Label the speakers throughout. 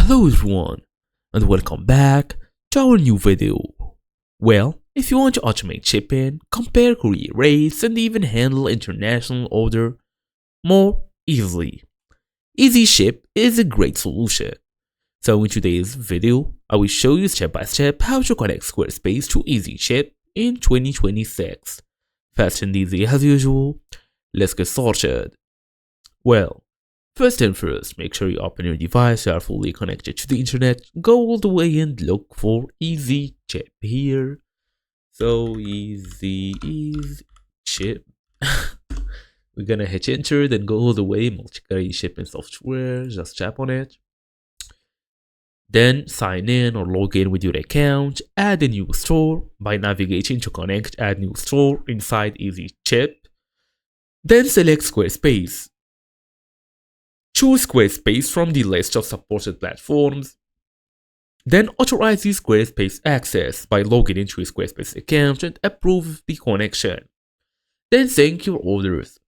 Speaker 1: Hello everyone, and welcome back to our new video. Well, if you want to automate shipping, compare courier rates, and even handle international order more easily, Easyship is a great solution. So in today's video, I will show you step by step how to connect Squarespace to Easyship in 2026. Fast and easy as usual. Let's get started. Well, first and first, make sure you open your device, you are fully connected to the internet, go all the way and look for Easyship here. So Easyship. We're gonna hit enter, then go all the way, multi-currency shipping software, just tap on it. Then sign in or log in with your account, add a new store by navigating to connect, add new store inside Easyship. Then select Squarespace. Choose Squarespace from the list of supported platforms. Then authorize the Squarespace access by logging into your Squarespace account and approve the connection. Then sync your orders.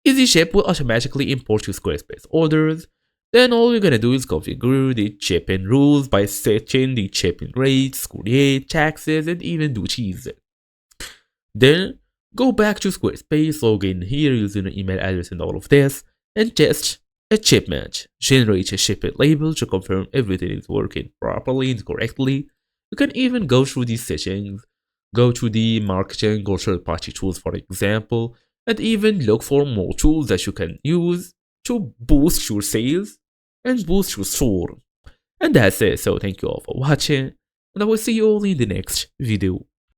Speaker 1: Easyship will automatically import your Squarespace orders. Then all you're gonna do is configure the shipping rules by setting the shipping rates, courier, taxes, and even duties. Then go back to Squarespace, log in here using your email address and all of this, and test a shipment. Generate a shipment label to confirm everything is working properly and correctly. You can even go through these settings, go to the marketing or third-party tools for example, and even look for more tools that you can use to boost your sales and boost your store. And that's it, so thank you all for watching, and I will see you all in the next video.